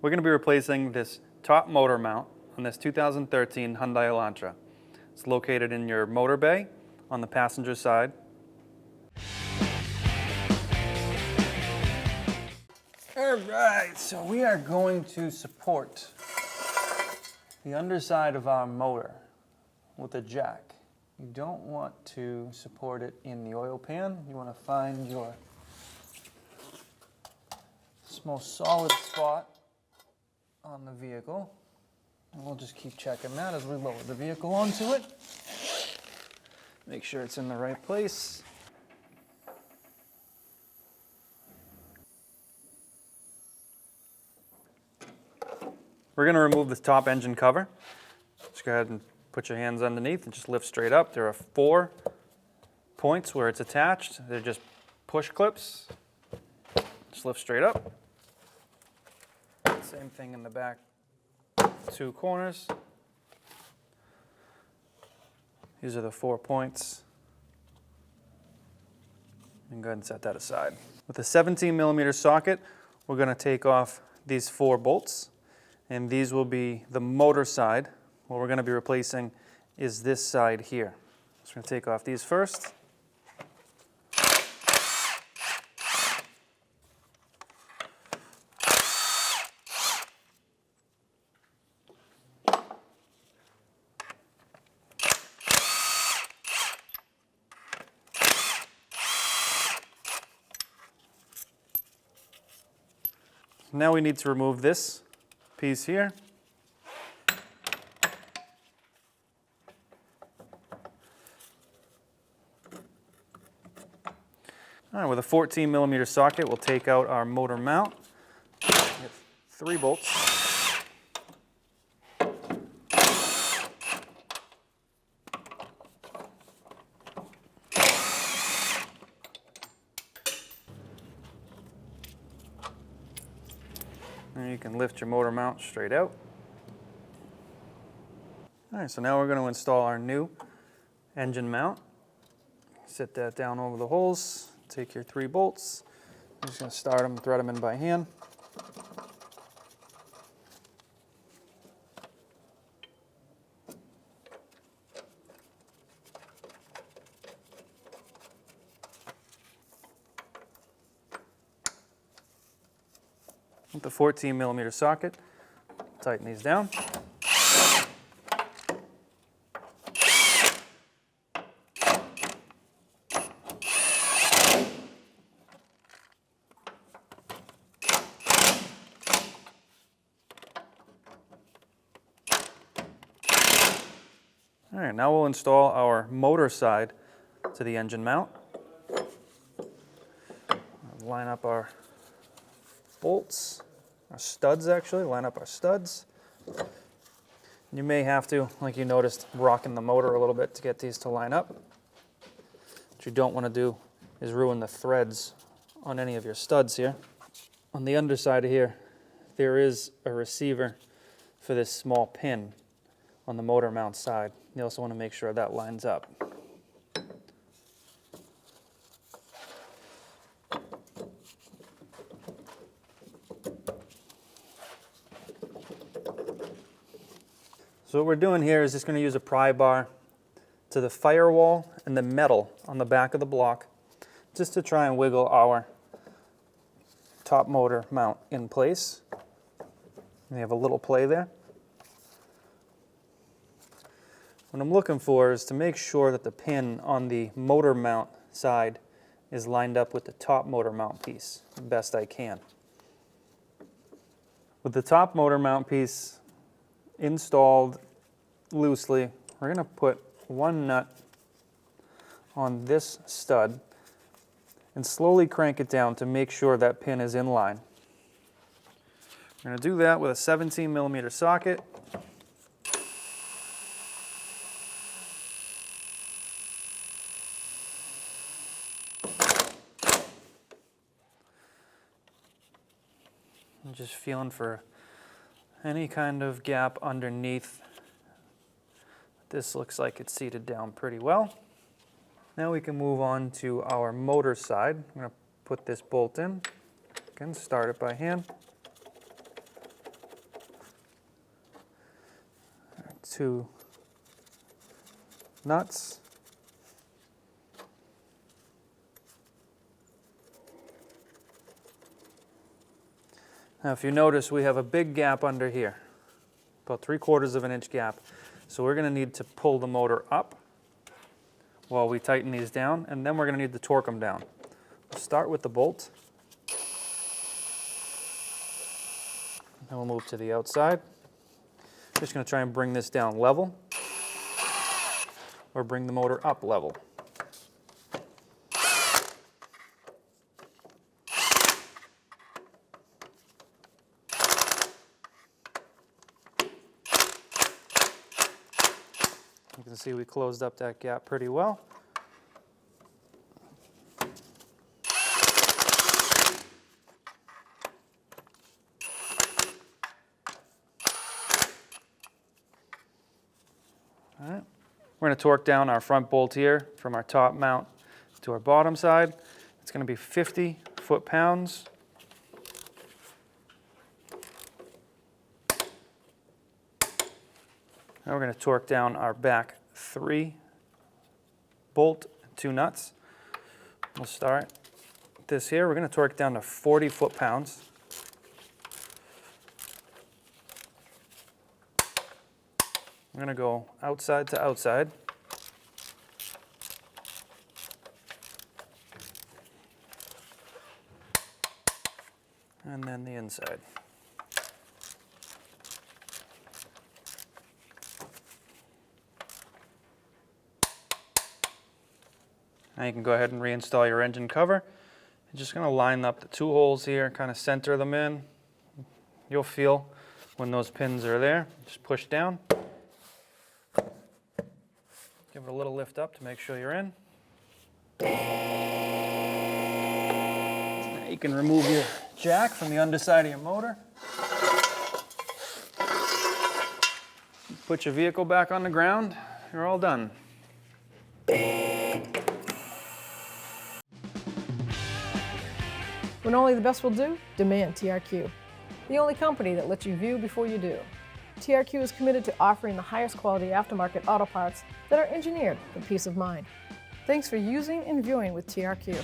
We're going to be replacing this top motor mount on this 2013 Hyundai Elantra. It's located in your motor bay on the passenger side. All right, so we are going to support the underside of our motor with a jack. You don't want to support it in the oil pan. You want to find your most solid spot on the vehicle. And we'll just keep checking that as we lower the vehicle onto it. Make sure it's in the right place. We're going to remove this top engine cover. Just go ahead and put your hands underneath and just lift straight up. There are 4 points where it's attached. They're just push clips. Just lift straight up. Same thing in the back 2 corners. These are the 4 points. And go ahead and set that aside. With a 17mm socket, we're going to take off these 4 bolts. And these will be the motor side. What we're going to be replacing is this side here. So we're going to take off these first. Now we need to remove this piece here. All right, with a 14mm socket, we'll take out our motor mount with 3 bolts. And you can lift your motor mount straight out. All right, so now we're going to install our new engine mount. Sit that down over the holes. Take your 3 bolts. I'm just going to start them, thread them in by hand. With the 14mm socket, tighten these down. All right, now we'll install our motor side to the engine mount. Line up our bolts, our studs actually, line up our studs. You may have to, like you noticed, rocking the motor a little bit to get these to line up. What you don't want to do is ruin the threads on any of your studs here. On the underside of here, there is a receiver for this small pin on the motor mount side. You also want to make sure that lines up. So what we're doing here is just going to use a pry bar to the firewall and the metal on the back of the block just to try and wiggle our top motor mount in place. We have a little play there. What I'm looking for is to make sure that the pin on the motor mount side is lined up with the top motor mount piece the best I can. With the top motor mount piece installed loosely, we're going to put 1 nut on this stud and slowly crank it down to make sure that pin is in line. We're going to do that with a 17mm socket. I'm just feeling for any kind of gap underneath. This looks like it's seated down pretty well. Now we can move on to our motor side. I'm going to put this bolt in. Again, start it by hand. two nuts. Now if you notice, we have a big gap under here, about 3/4 of an inch gap. So we're going to need to pull the motor up while we tighten these down, and then we're going to need to torque them down. We'll start with the bolt. Then we'll move to the outside. Just going to try and bring this down level, or bring the motor up level. You can see we closed up that gap pretty well. All right. We're going to torque down our front bolt here from our top mount to our bottom side. It's going to be 50 foot-pounds. Now we're going to torque down our back 3 bolt and 2 nuts. We'll start this here. We're going to torque down to 40 foot-pounds. I'm going to go outside to outside. And then the inside. Now you can go ahead and reinstall your engine cover. You're just going to line up the 2 holes here, kind of center them in. You'll feel when those pins are there. Just push down. Give it a little lift up to make sure you're in. Now you can remove your jack from the underside of your motor. Put your vehicle back on the ground. You're all done. When only the best will do, demand TRQ. The only company that lets you view before you do. TRQ is committed to offering the highest quality aftermarket auto parts that are engineered for peace of mind. Thanks for using and viewing with TRQ.